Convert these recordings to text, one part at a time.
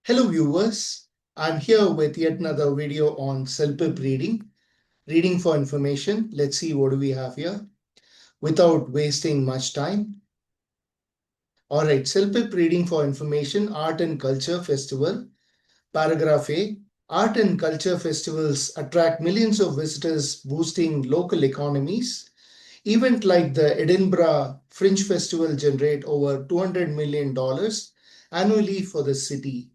Hello viewers, I'm here with yet another video on CELPIP reading for information. Let's see what do we have here without wasting much time. Alright, CELPIP reading for information, Art and Culture Festival. Paragraph A, art and culture festivals attract millions of visitors, boosting local economies. Events like the Edinburgh Fringe Festival generate over $200 million annually for the city.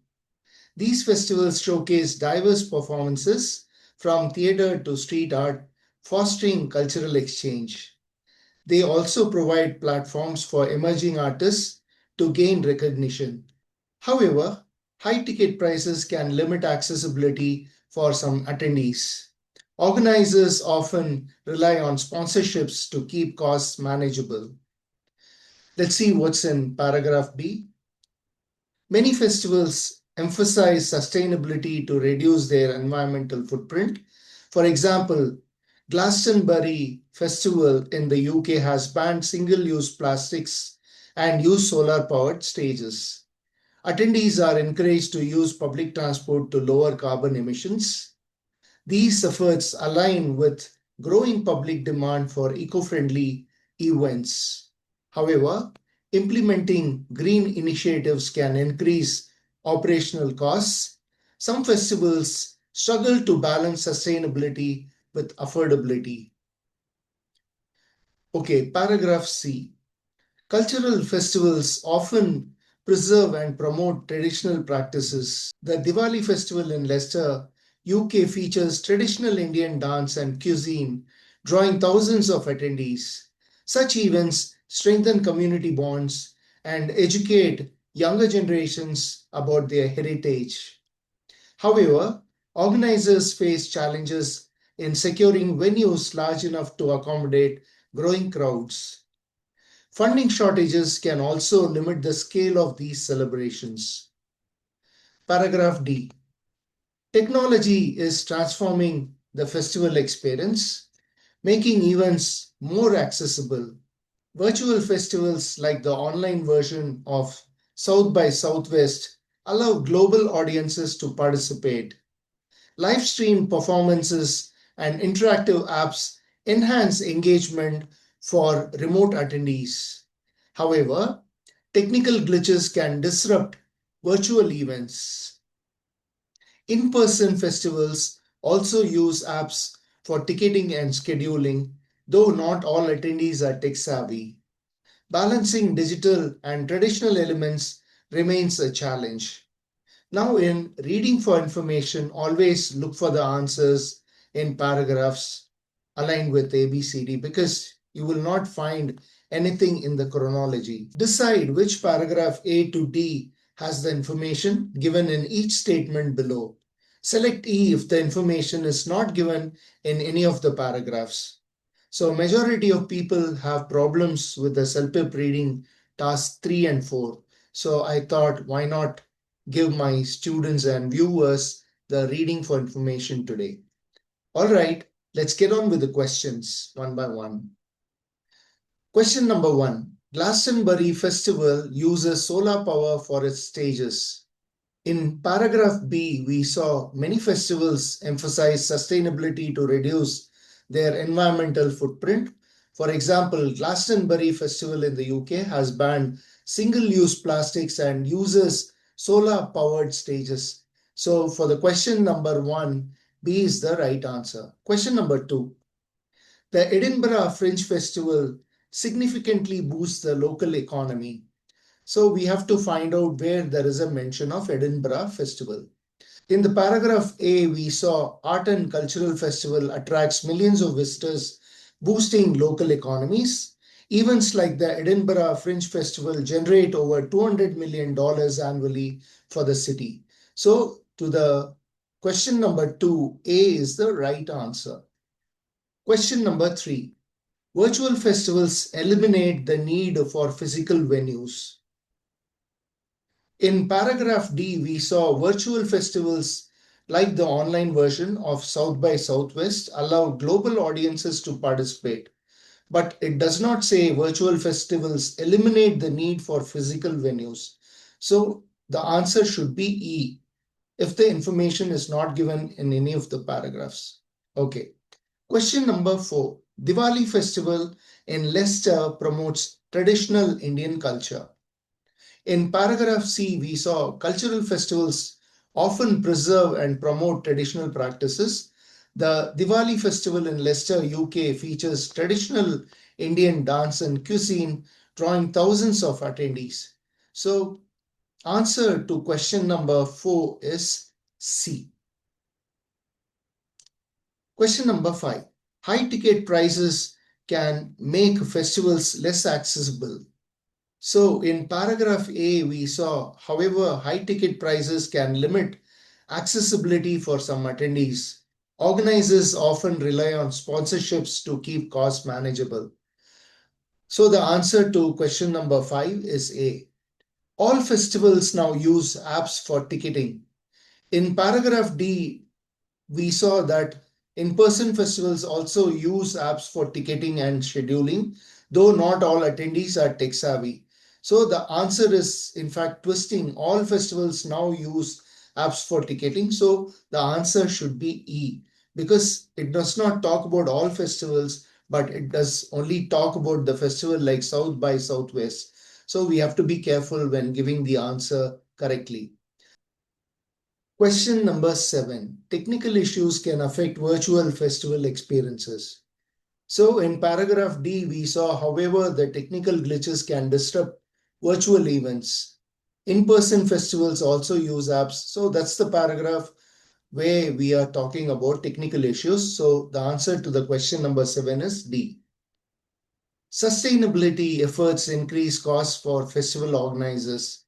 These festivals showcase diverse performances from theatre to street art, fostering cultural exchange. They also provide platforms for emerging artists to gain recognition. However, high ticket prices can limit accessibility for some attendees. Organizers often rely on sponsorships to keep costs manageable. Let's see what's in paragraph B. Many festivals emphasize sustainability to reduce their environmental footprint. For example, Glastonbury Festival in the UK has banned single-use plastics and use solar-powered stages. Attendees are encouraged to use public transport to lower carbon emissions. These efforts align with growing public demand for eco-friendly events. However, implementing green initiatives can increase operational costs. Some festivals struggle to balance sustainability with affordability. Okay, paragraph C. Cultural festivals often preserve and promote traditional practices. The Diwali festival in Leicester, UK features traditional Indian dance and cuisine, drawing thousands of attendees. Such events strengthen community bonds and educate younger generations about their heritage. However, organizers face challenges in securing venues large enough to accommodate growing crowds. Funding shortages can also limit the scale of these celebrations. Paragraph D. Technology is transforming the festival experience, making events more accessible. Virtual festivals like the online version of South by Southwest allow global audiences to participate. Live stream performances and interactive apps enhance engagement for remote attendees. However, technical glitches can disrupt virtual events. In-person festivals also use apps for ticketing and scheduling, though not all attendees are tech-savvy. Balancing digital and traditional elements remains a challenge. Now, in reading for information, always look for the answers in paragraphs aligned with ABCD because you will not find anything in the chronology. Decide which paragraph A to D has the information given in each statement below. Select E if the information is not given in any of the paragraphs. So majority of people have problems with the CELPIP reading task 3 and 4. So I thought, why not give my students and viewers the reading for information today. All right, let's get on with the questions one by one. Question number 1. Glastonbury Festival uses solar power for its stages. In paragraph B, we saw many festivals emphasize sustainability to reduce their environmental footprint. For example, Glastonbury Festival in the UK has banned single-use plastics and uses solar-powered stages. So for the question number 1, B is the right answer. Question number 2. The Edinburgh Fringe Festival significantly boosts the local economy. So we have to find out where there is a mention of Edinburgh Festival. In the paragraph A, we saw art and cultural festival attracts millions of visitors, boosting local economies. Events like the Edinburgh Fringe Festival generate over $200 million annually for the city. So to the question number 2, A is the right answer. Question number 3. Virtual festivals eliminate the need for physical venues. In paragraph D, we saw virtual festivals like the online version of South by Southwest allow global audiences to participate. But it does not say virtual festivals eliminate the need for physical venues. So the answer should be E. if the information is not given in any of the paragraphs. Okay. Question number 4. Diwali festival in Leicester promotes traditional Indian culture. In paragraph C, we saw cultural festivals often preserve and promote traditional practices. The Diwali festival in Leicester, UK features traditional Indian dance and cuisine, drawing thousands of attendees. So, answer to question number 4 is C. Question number 5. High ticket prices can make festivals less accessible. So in paragraph A, we saw, however, high ticket prices can limit accessibility for some attendees. Organizers often rely on sponsorships to keep costs manageable. So the answer to question number 5 is A. All festivals now use apps for ticketing. In paragraph D, we saw that in-person festivals also use apps for ticketing and scheduling, though not all attendees are tech savvy. So the answer is, in fact, twisting. All festivals now use apps for ticketing. So the answer should be E, because it does not talk about all festivals, but it does only talk about the festival like South by Southwest. So we have to be careful when giving the answer correctly. Question number 7. Technical issues can affect virtual festival experiences. So in paragraph D, we saw, however, the technical glitches can disrupt virtual events. In-person festivals also use apps. So that's the paragraph where we are talking about technical issues. So the answer to the question number 7 is D. Sustainability efforts increase costs for festival organizers.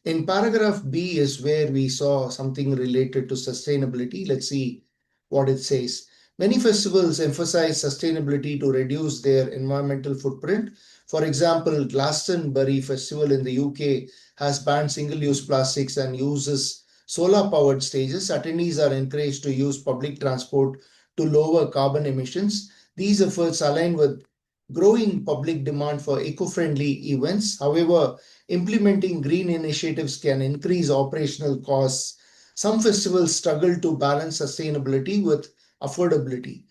In paragraph B is where we saw something related to sustainability. Let's see what it says. Many festivals emphasize sustainability to reduce their environmental footprint. For example, Glastonbury Festival in the UK has banned single-use plastics and uses solar-powered stages. Attendees are encouraged to use public transport to lower carbon emissions. These efforts align with growing public demand for eco-friendly events. However, implementing green initiatives can increase operational costs. Some festivals struggle to balance sustainability with affordability.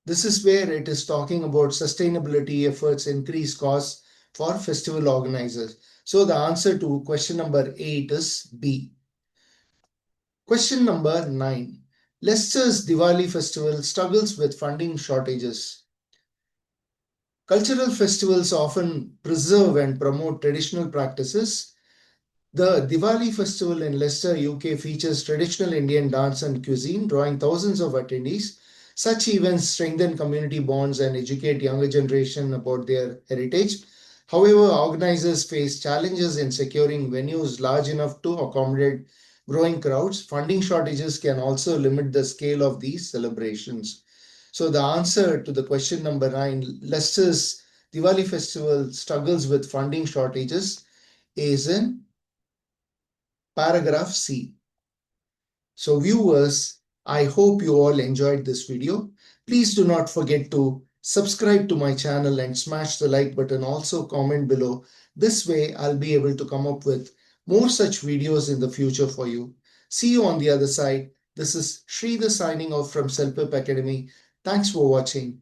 This is where it is talking about sustainability efforts increase costs for festival organizers. So the answer to question number 8 is B. Question number 9. Leicester's Diwali festival struggles with funding shortages. Cultural festivals often preserve and promote traditional practices. The Diwali festival in Leicester, UK features traditional Indian dance and cuisine, drawing thousands of attendees. Such events strengthen community bonds and educate younger generation about their heritage. However, organizers face challenges in securing venues large enough to accommodate growing crowds. Funding shortages can also limit the scale of these celebrations. So the answer to the question number 9, Leicester's Diwali festival struggles with funding shortages, is in paragraph C. So viewers, I hope you all enjoyed this video. Please do not forget to subscribe to my channel and smash the like button. Also comment below. This way I'll be able to come up with more such videos in the future for you. See you on the other side. This is Sridhar signing off from CELPIP Academy. Thanks for watching.